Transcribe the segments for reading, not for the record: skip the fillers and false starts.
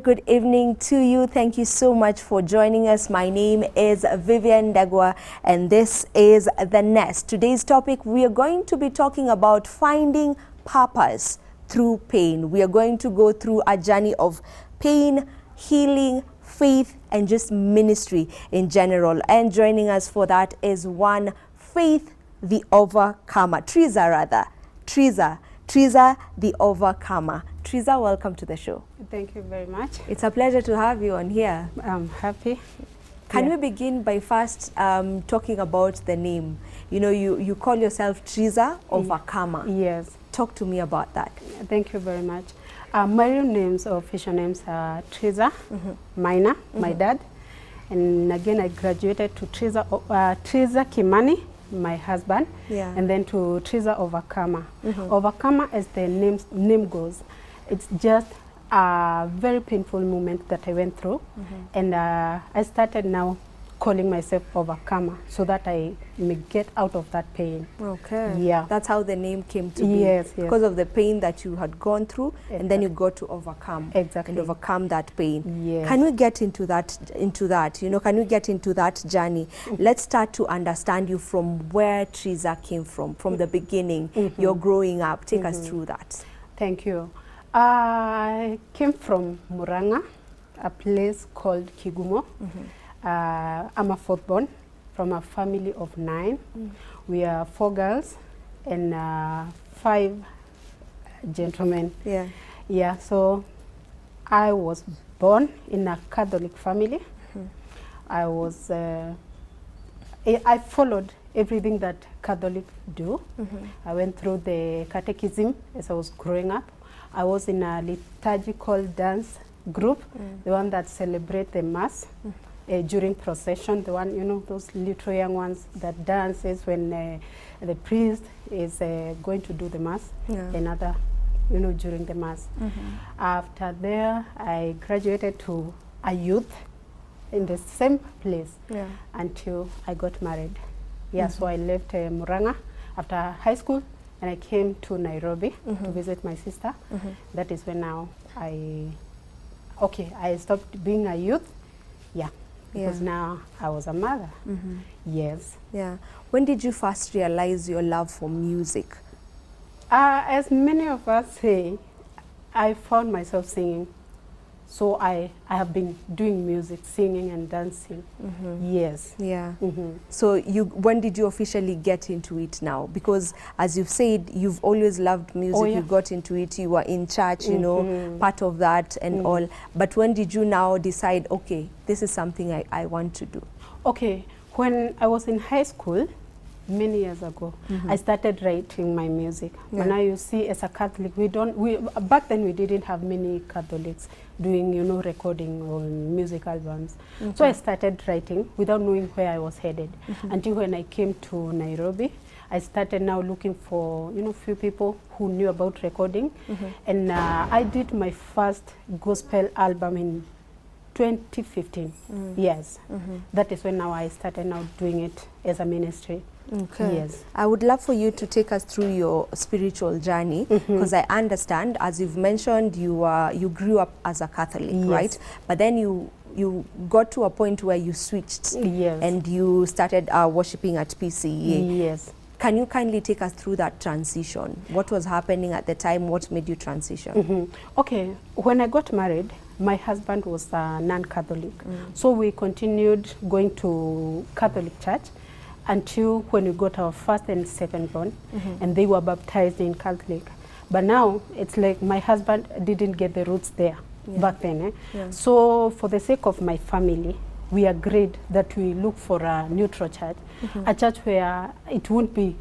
good evening to you. Thank you so much for joining us. My name is Vivian Dagwa and this is The Nest. Today's topic, we are going to be talking about finding purpose through pain. We are going to go through a journey of pain, healing, faith, and just ministry in general. And joining us for that is one Faith the Overcomer. Trizah the Overcomer. Trizah, welcome to the show. Thank you very much. It's a pleasure to have you on here. I'm happy. Can we begin by first talking about the name? You know, you call yourself Trizah Overcomer. Yes. Talk to me about that. Thank you very much. My real names or official names are Trizah, Minor, my dad. And again, I graduated to Trizah Kimani, my husband, and then to Trizah Overcomer. Overcomer, as the name goes, it's just a very painful moment that I went through, and I started now calling myself Overcomer so that I may get out of that pain. Okay. Yeah. That's how the name came to be. Yes, yes. Because of the pain that you had gone through, and then you got to overcome. Exactly. And overcome that pain. Yes. Can we get into that? You know, can we get into that journey? Let's start to understand you from where Trizah came from the beginning. You're growing up. Take us through that. Thank you. I came from Muranga, a place called Kigumo. I'm a fourth born from a family of 9. We are 4 girls and 5 gentlemen. Yeah, so I was born in a Catholic family. I was, I followed everything that Catholics do. I went through the catechism as I was growing up. I was in a liturgical dance group, the one that celebrate the mass during procession, the one, you know, those little young ones that dances when the priest is going to do the mass, another, you know, during the mass. After there, I graduated to a youth in the same place until I got married. So I left Muranga after high school, and I came to Nairobi to visit my sister. That is when now I stopped being a youth, because now I was a mother. Yes. Yeah. When did you first realize your love for music? As many of us say, I found myself singing. So I have been doing music, singing and dancing. Yes. Yeah. So when did you officially get into it now? Because as you've said, you've always loved music. You got into it, you were in church, you know, part of that and all. But when did you now decide, okay, this is something I want to do? Okay, when I was in high school, many years ago, I started writing my music. But now you see, as a Catholic, back then we didn't have many Catholics doing, you know, recording on music albums. So I started writing without knowing where I was headed. Until when I came to Nairobi, I started now looking for, you know, few people who knew about recording. And I did my first gospel album in 2015. Yes. That is when now I started now doing it as a ministry. Okay. Yes. I would love for you to take us through your spiritual journey, because I understand, as you've mentioned, you grew up as a Catholic, right? But then you got to a point where you switched, and you started worshiping at PCEA. Yes. Can you kindly take us through that transition? What was happening at the time? What made you transition? Okay, when I got married, my husband was non-Catholic. So we continued going to Catholic church until when we got our first and second born, and they were baptized in Catholic. But now it's like my husband didn't get the roots there back then. So for the sake of my family, we agreed that we look for a neutral church, a church where it won't be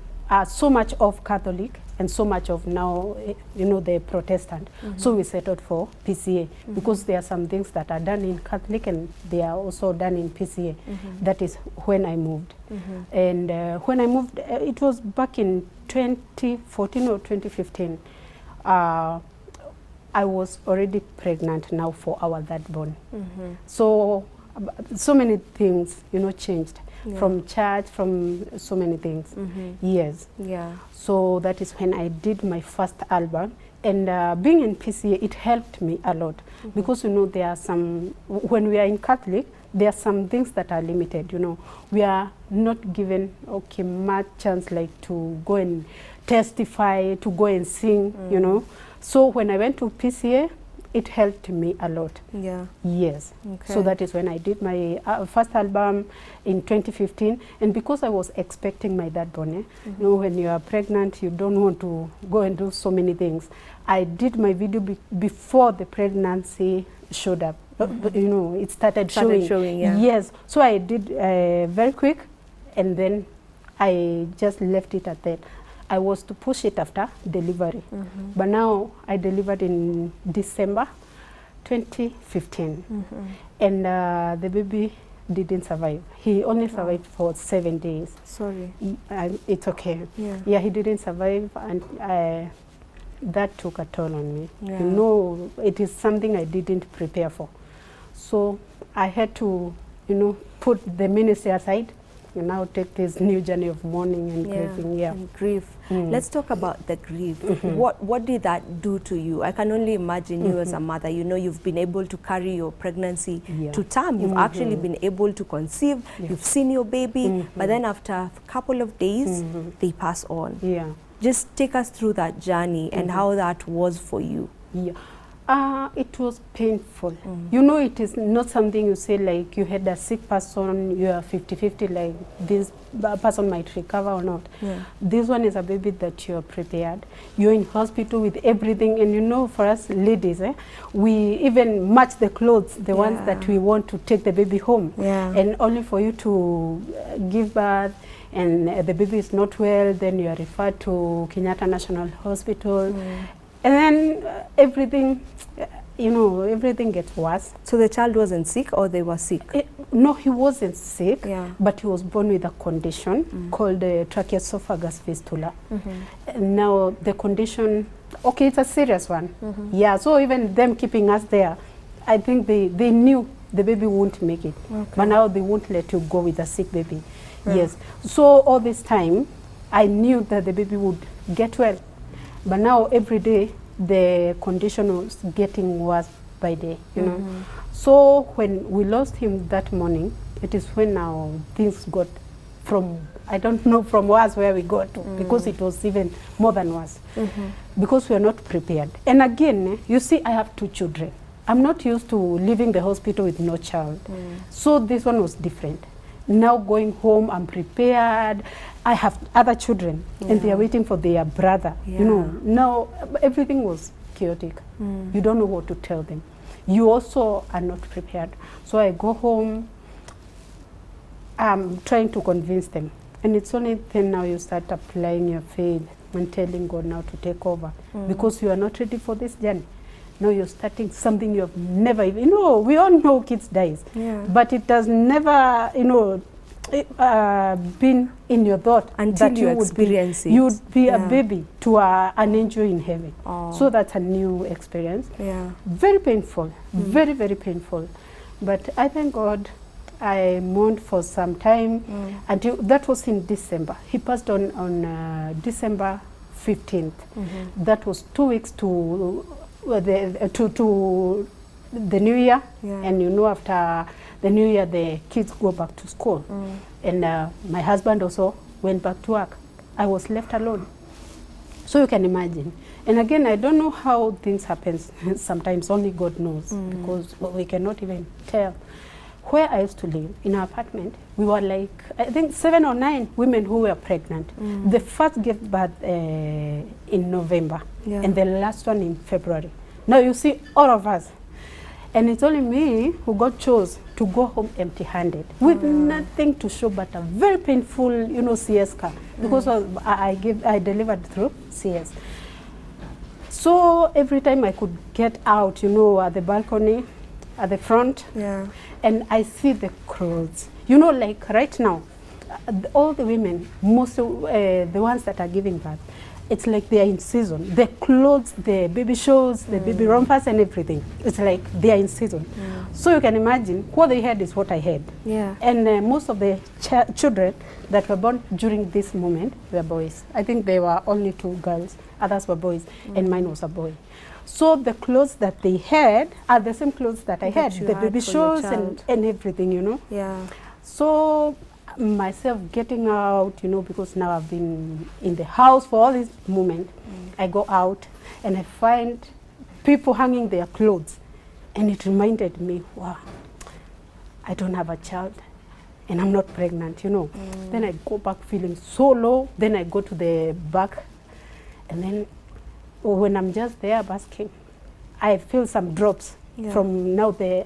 so much of Catholic and so much of now, you know, the Protestant. So we settled for PCEA because there are some things that are done in Catholic and they are also done in PCEA. That is when I moved. And when I moved, it was back in 2014 or 2015. I was already pregnant now for our third born. So many things, you know, changed. From church, from so many things. Yes. So that is when I did my first album, And being in PCEA, it helped me a lot because, you know, there are some, when we are in Catholic, there are some things that are limited, you know. We are not given, okay, much chance like to go and testify, to go and sing, you know. So when I went to PCEA, it helped me a lot. Yeah. Yes. Okay. So that is when I did my first album in 2015. And because I was expecting my dad born, you know, when you are pregnant, you don't want to go and do so many things. I did my video before the pregnancy showed up. You know, it started showing. Yeah. Yes. So I did very quick, and then I just left it at that. I was to push it after delivery. But now I delivered in December 2015. And the baby didn't survive. He only survived for 7 days. Sorry. It's okay. Yeah. Yeah, he didn't survive, and that took a toll on me. Yeah. You know, it is something I didn't prepare for. So I had to, you know, put the ministry aside and now take this new journey of mourning and grieving. Yeah. And grief. Let's talk about the grief. What did that do to you? I can only imagine you as a mother. You know, you've been able to carry your pregnancy to term. You've actually been able to conceive. You've seen your baby, but then after a couple of days, they pass on. Yeah. Just take us through that journey and how that was for you. Yeah. It was painful. You know, it is not something you say like you had a sick person, you are 50-50, like this person might recover or not. Yeah. This one is a baby that you are prepared. You're in hospital with everything, and you know, for us ladies, we even match the clothes, the ones that we want to take the baby home. Yeah. And only for you to give birth, and the baby is not well, then you are referred to Kenyatta National Hospital. And then everything, you know, everything gets worse. So the child wasn't sick, or they were sick? No, he wasn't sick, Yeah. but he was born with a condition called tracheoesophagus fistula. Now the condition, okay, it's a serious one. Yeah, so even them keeping us there, I think they knew the baby won't make it. But now they won't let you go with a sick baby. Yes. So all this time, I knew that the baby would get well. But now every day, the condition was getting worse by day, you know. So when we lost him that morning, it is when now things got from, I don't know from worse where we got to, because it was even more than worse. Because we are not prepared. And again, you see, I have 2 children. I'm not used to leaving the hospital with no child. So this one was different. Now going home, I'm prepared. I have other children, and they are waiting for their brother. You know, now everything was chaotic. You don't know what to tell them. You also are not prepared. So I go home, I'm trying to convince them. And it's only then now you start applying your faith and telling God now to take over. Because you are not ready for this journey. Now you're starting something you have never even, you know, we all know kids dies. But it has never, you know, been in your thought until that you experience it. You would be a baby to an angel in heaven. So that's a new experience. Very painful, very, very painful. But I thank God I mourned for some time until, that was in December. He passed on December 15th. That was 2 weeks to the New Year. And you know, after the New Year, the kids go back to school. And my husband also went back to work. I was left alone. So you can imagine. And again, I don't know how things happen. Sometimes only God knows, because we cannot even tell. Where I used to live, in our apartment, we were like, I think 7 or 9 women who were pregnant. The first gave birth in November, and the last one in February. Now you see all of us. And it's only me who got chose to go home empty-handed, with nothing to show but a very painful, you know, CS car, because I delivered through CS. So every time I could get out, you know, at the balcony, at the front, and I see the crowds. You know, like right now, all the women, most of the ones that are giving birth, it's like they are in season. The clothes, the baby shows, the baby rompers and everything. It's like they are in season. So you can imagine what they had is what I had. Yeah. And most of the children that were born during this moment were boys. I think there were only 2 girls, others were boys, and mine was a boy. So the clothes that they had are the same clothes that I had, the baby shows and everything, you know. Yeah. So myself getting out, you know, because now I've been in the house for all this moment. I go out and I find people hanging their clothes, and it reminded me, wow, I don't have a child and I'm not pregnant, you know. Then I go back feeling so low. Then I go to the back, and then when I'm just there basking, I feel some drops from now the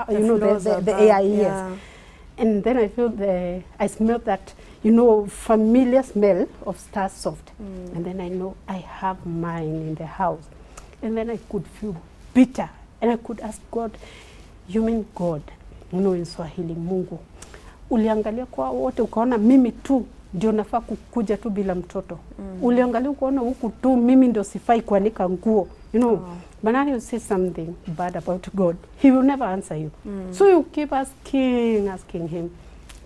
you know, the air, yes. And then I feel I smell that, you know, familiar smell of Star Soft. And then I know I have mine in the house. And then I could feel bitter. And I could ask God, you mean God? You know, in Swahili, Mungu. Uliangalia kwa wote ukaona mimi tu ndio nafaa kukuja tu bila mtoto. Uliangalia ukaona huku tu mimi ndio sifai kuanika nguo. You know, but now you say something bad about God, he will never answer you. So you keep asking him,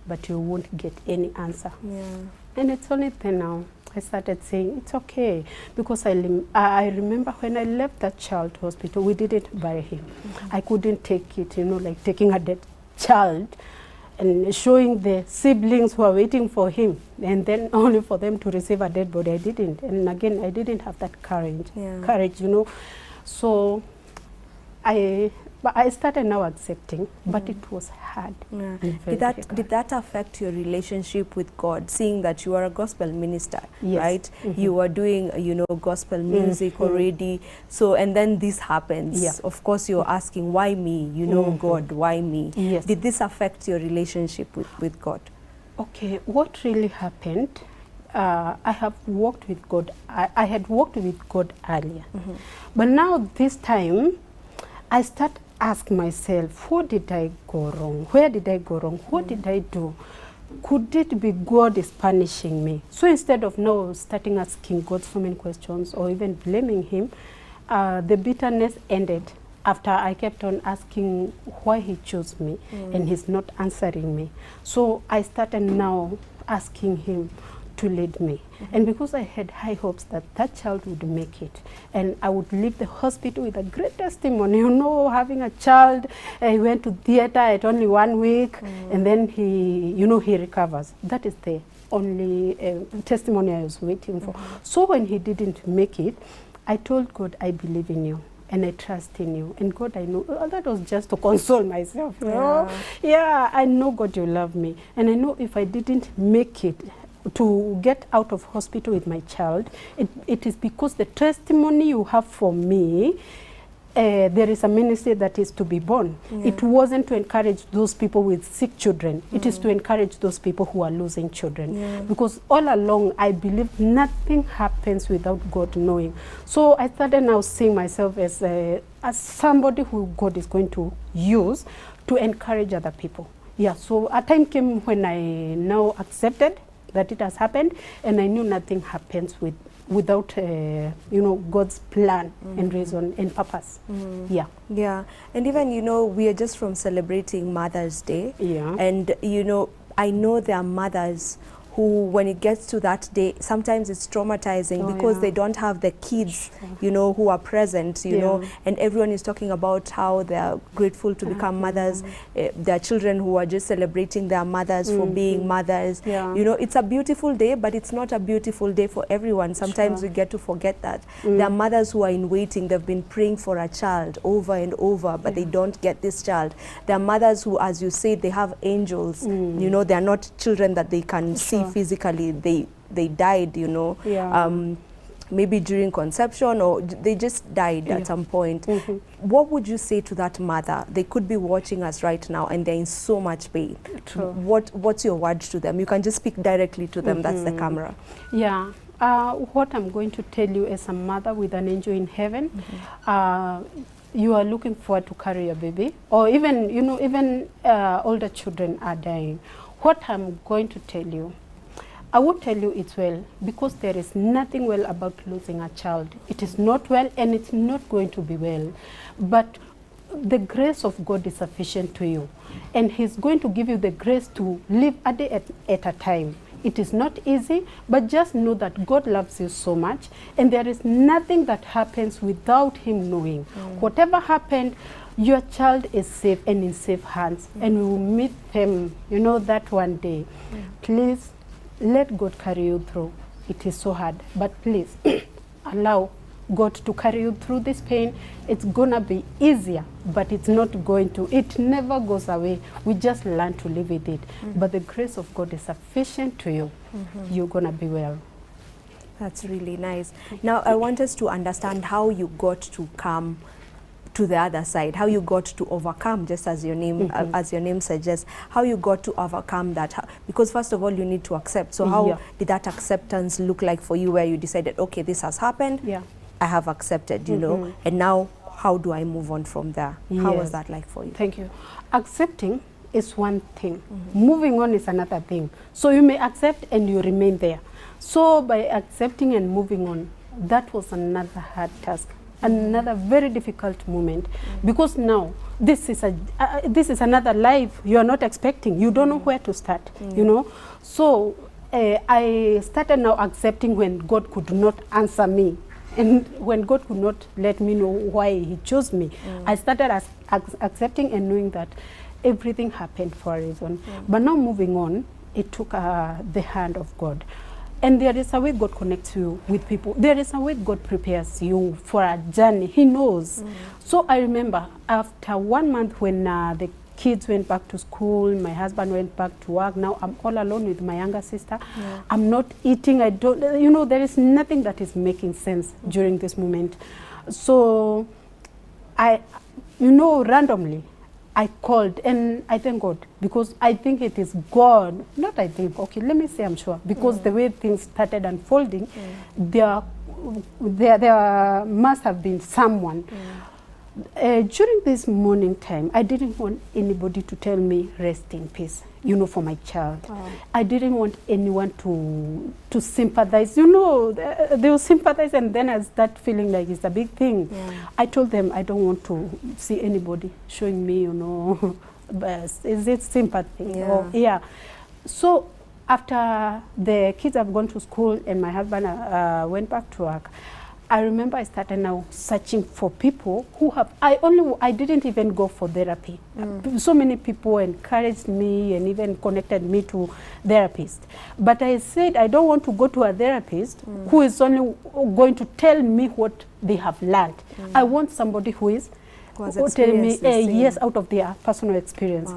but you won't get any answer. And it's only then now I started saying, it's okay. Because I remember when I left that child hospital, we didn't bury him. I couldn't take it, you know, like taking a dead child and showing the siblings who are waiting for him, and then only for them to receive a dead body. I didn't. And again, I didn't have that courage, you know. So I started now accepting, but it was hard. Did that affect your relationship with God, seeing that you are a gospel minister, right? You were doing, you know, gospel music already. So, and then this happens. Of course, you're asking, why me? You know, God, why me? Did this affect your relationship with God? Okay, what really happened, I have walked with God. I had walked with God earlier. But now this time, I start ask myself, what did I go wrong? Where did I go wrong? What did I do? Could it be God is punishing me? So instead of now starting asking God so many questions or even blaming him, the bitterness ended after I kept on asking why he chose me and he's not answering me. So I started now asking him to lead me. And because I had high hopes that that child would make it, and I would leave the hospital with a great testimony, you know, having a child. He went to theater at only 1 week, and then he, you know, he recovers. That is the only testimony I was waiting for. So when he didn't make it, I told God, I believe in you and I trust in you. And God, I know, that was just to console myself. You know? I know, God, you love me. And I know if I didn't make it to get out of hospital with my child, it is because the testimony you have for me, there is a ministry that is to be born. It wasn't to encourage those people with sick children. It is to encourage those people who are losing children. Because all along, I believe nothing happens without God knowing. So I started now seeing myself as somebody who God is going to use to encourage other people. So a time came when I now accepted that it has happened, and I knew nothing happens without you know, God's plan and reason and purpose. And even, you know, we are just from celebrating Mother's Day, and you know, I know there are mothers who, when it gets to that day, sometimes it's traumatizing because they don't have the kids, you know, who are present, you know, and everyone is talking about how they are grateful to become mothers. There are children who are just celebrating their mothers for being mothers. You know, it's a beautiful day, but it's not a beautiful day for everyone. Sometimes we get to forget that. There are mothers who are in waiting. They've been praying for a child over and over, but they don't get this child. There are mothers who, as you say, they have angels. You know, they are not children that they can see physically. They died, you know, maybe during conception, or they just died at some point. What would you say to that mother? They could be watching us right now and they're in so much pain. What's your word to them? You can just speak directly to them. That's the camera. What I'm going to tell you as a mother with an angel in heaven, you are looking forward to carry your baby, or even, you know, even older children are dying. What I'm going to tell you, I won't tell you it's well, because there is nothing well about losing a child. It is not well, and it's not going to be well. But the grace of God is sufficient to you, and He's going to give you the grace to live a day at a time. It is not easy, but just know that God loves you so much, and there is nothing that happens without Him knowing. Whatever happened, your child is safe and in safe hands, and we will meet them, you know, that one day. Please let God carry you through. It is so hard, but please allow God to carry you through this pain. It's gonna be easier, but it's not going to. It never goes away. We just learn to live with it. But the grace of God is sufficient to you. You're gonna be well. That's really nice. Now, I want us to understand how you got to come to the other side, how you got to overcome, just as your name suggests, how you got to overcome that. Because first of all, you need to accept. So how did that acceptance look like for you, where you decided, okay, this has happened, I have accepted, you know, and now how do I move on from there? How was that like for you? Thank you. Accepting is one thing. Moving on is another thing. So you may accept and you remain there. So by accepting and moving on, that was another hard task, another very difficult moment, because now this is another life you are not expecting. You don't know where to start, you know. So I started now accepting when God could not answer me, and when God could not let me know why He chose me. I started accepting and knowing that everything happened for a reason. But now moving on, it took the hand of God. And there is a way God connects you with people. There is a way God prepares you for a journey. He knows. So I remember after 1 month when the kids went back to school, my husband went back to work. Now I'm all alone with my younger sister. I'm not eating. I don't, you know, there is nothing that is making sense during this moment. So I, you know, randomly, I called, and I thank God, because I think it is God. Not I think, okay, let me say I'm sure, because the way things started unfolding, there must have been someone. During this morning time, I didn't want anybody to tell me rest in peace, you know, for my child. I didn't want anyone to sympathize. You know, they will sympathize, and then I start feeling like it's a big thing. I told them I don't want to see anybody showing me, you know, is it sympathy? So after the kids have gone to school and my husband went back to work, I remember I started now searching for people who have, I didn't even go for therapy. So many people encouraged me and even connected me to therapists. But I said I don't want to go to a therapist who is only going to tell me what they have learned. I want somebody who is telling me, yes, out of their personal experience.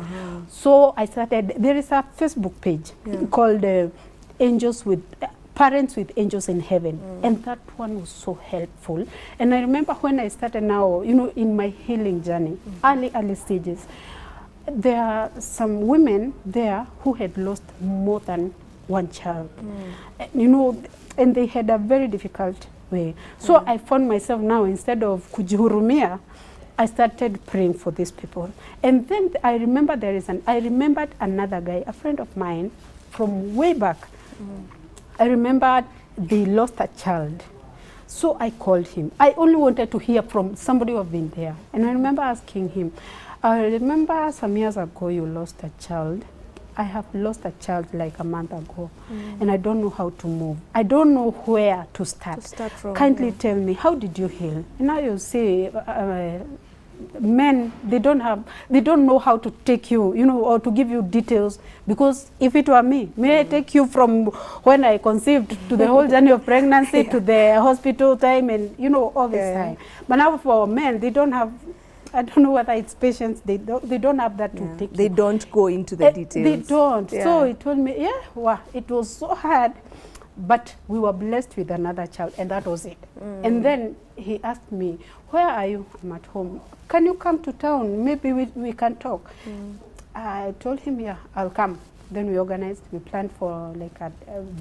So I started, there is a Facebook page called Parents with Angels in Heaven, and that one was so helpful. And I remember when I started now, you know, in my healing journey, early stages, there are some women there who had lost more than one child, you know, and they had a very difficult way. So I found myself now, instead of kujihurumia, I started praying for these people. And then I remember I remembered another guy, a friend of mine from way back. I remember they lost a child. So I called him. I only wanted to hear from somebody who had been there. And I remember asking him, I remember some years ago you lost a child. I have lost a child like a month ago, and I don't know how to move. I don't know where to start. From, kindly tell me, how did you heal? And now you say, men, they don't know how to take you, you know, or to give you details, because if it were me, may I take you from when I conceived to the whole journey of pregnancy to the hospital time, and you know, all this time. But now for men, they don't have, I don't know whether it's patience, they don't have that to take. They don't go into the details. They don't. So he told me, wow, it was so hard, but we were blessed with another child, and that was it. And then he asked me, where are you? I'm at home. Can you come to town? Maybe we can talk. I told him, yeah, I'll come. Then we organized, we planned for like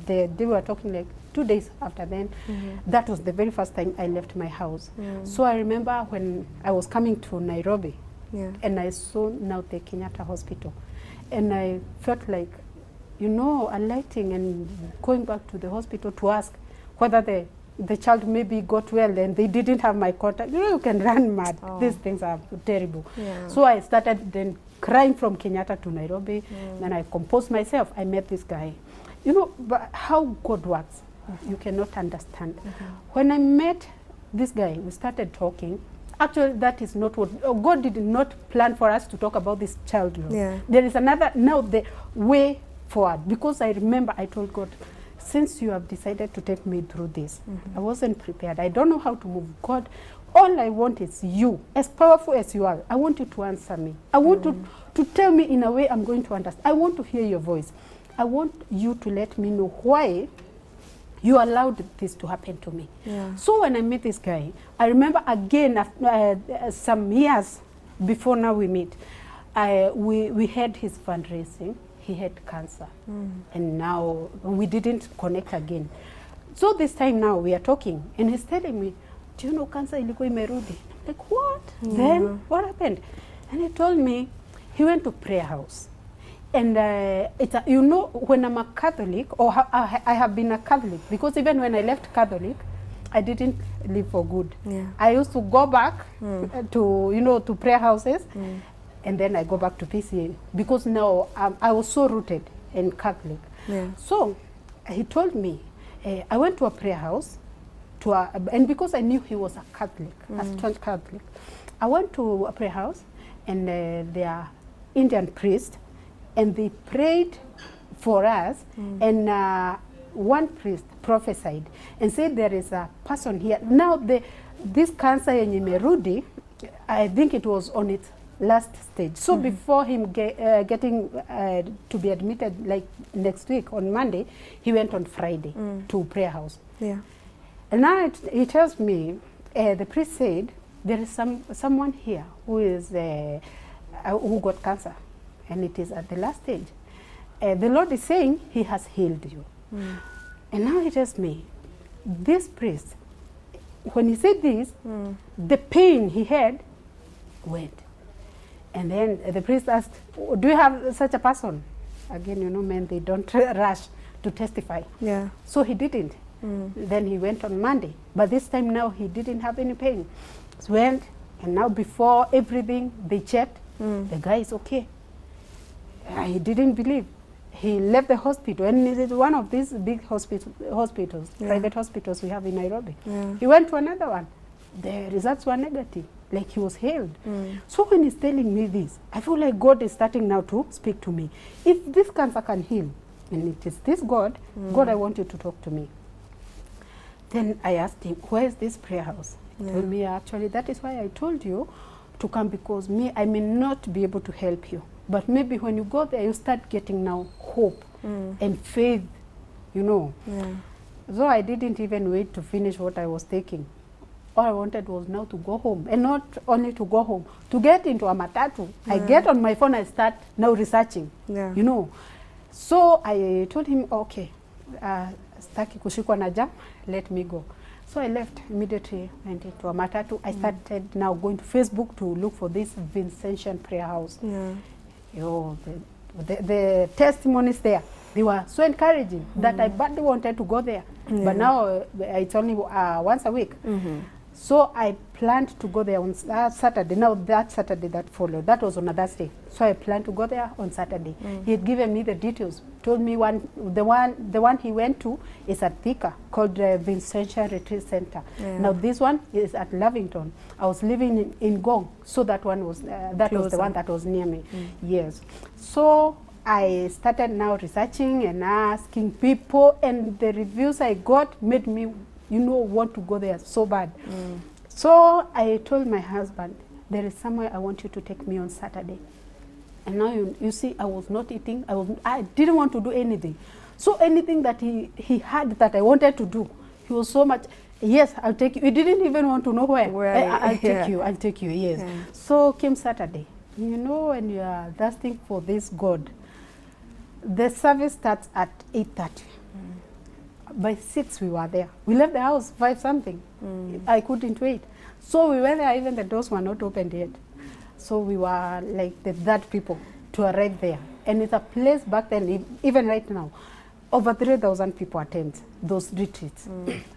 the day we were talking, like 2 days after then. That was the very first time I left my house. So I remember when I was coming to Nairobi, and I saw now the Kenyatta Hospital, and I felt like alerting and going back to the hospital to ask whether the child maybe got well and they didn't have my contact. You can run mad. These things are terrible. Yeah. So I started then crying from Kenyatta to Nairobi. Then I composed myself. I met this guy. But how God works, you cannot understand. When I met this guy, we started talking. Actually, that is not what God did not plan for us to talk about this child. Yeah. There is another, now the way forward. Because I remember I told God, since you have decided to take me through this, I wasn't prepared. I don't know how to move. God, all I want is you, as powerful as you are. I want you to answer me. I want to tell me in a way I'm going to understand. I want to hear your voice. I want you to let me know why you allowed this to happen to me. Yeah. So when I met this guy, I remember again, after, some years before now we meet, we had his fundraising. He had cancer. And now we didn't connect again. So this time now we are talking and he's telling me, do you know cancer ilikuwa imerudi? I'm like, what? Then what happened? And he told me he went to prayer house. And when I'm a Catholic, or I have been a Catholic, because even when I left Catholic, I didn't live for good. Yeah. I used to go back to prayer houses, and then I go back to PCEA, because now I was so rooted in Catholic. Yeah. So he told me, I went to a prayer house, and because I knew he was a Catholic, a staunch Catholic, I went to a prayer house, and they are Indian priests, and they prayed for us, and one priest prophesied and said there is a person here. Now this cancer in Imerudi, I think it was on its last stage. So before him getting to be admitted like next week on Monday, he went on Friday to prayer house. Yeah. And now he tells me, the priest said, there is someone here who is who got cancer, and it is at the last stage. The Lord is saying he has healed you. And now he tells me, this priest, when he said this, the pain he had went. And then the priest asked, do you have such a person? Again, men, they don't rush to testify. Yeah. So he didn't. Then he went on Monday. But this time now he didn't have any pain. So went, and now before everything, they checked. The guy is okay. He didn't believe. He left the hospital, and it is one of these big hospitals, private hospitals we have in Nairobi. Yeah. He went to another one. The results were negative, like he was healed. So when he's telling me this, I feel like God is starting now to speak to me. If this cancer can heal, and it is this God, God, I want you to talk to me. Then I asked him, where is this prayer house? He told me, actually, that is why I told you to come, because I may not be able to help you. But maybe when you go there, you start getting now hope and faith, Yeah. So I didn't even wait to finish what I was taking. All I wanted was now to go home, and not only to go home, to get into a matatu. I get on my phone, I start now researching, So I told him, okay, staki kushikwa na jam, let me go. So I left immediately, went into a matatu. I started now going to Facebook to look for this Vincentian prayer house. Yeah. The testimonies there, they were so encouraging that I badly wanted to go there. But now it's only once a week. So I planned to go there on Saturday. Now that Saturday that followed, that was on a Thursday. So I planned to go there on Saturday. He had given me the details. Told me the one he went to is at Thika, called Vincentian Retreat Center. Now this one is at Lavington. I was living in Gong, so that one was was the one that was near me. Yes. So I started now researching and asking people, and the reviews I got made me want to go there so bad. So I told my husband, there is somewhere I want you to take me on Saturday. And now you see, I was not eating. I didn't want to do anything. So anything that he had that I wanted to do, he was so much, yes, I'll take you. He didn't even want to know where. I'll take you, yes. Yeah. So came Saturday. When you are thirsting for this God, the service starts at 8:30. By 6 we were there. We left the house 5 something. I couldn't wait. So we went there, even the doors were not opened yet. So we were like the third people to arrive there. And it's a place back then, even right now, over 3,000 people attend those retreats.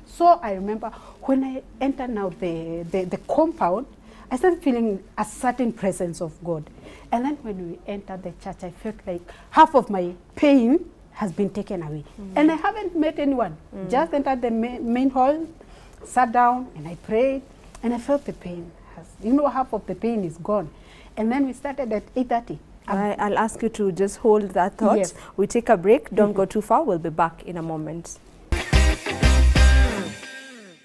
So I remember when I entered now the compound, I started feeling a certain presence of God. And then when we entered the church, I felt like half of my pain has been taken away. And I haven't met anyone. Just entered the main hall, sat down, and I prayed, and I felt the pain. Half of the pain is gone. And then we started at 8:30. I'll ask you to just hold that thought. Yes. We take a break. Don't go too far. We'll be back in a moment.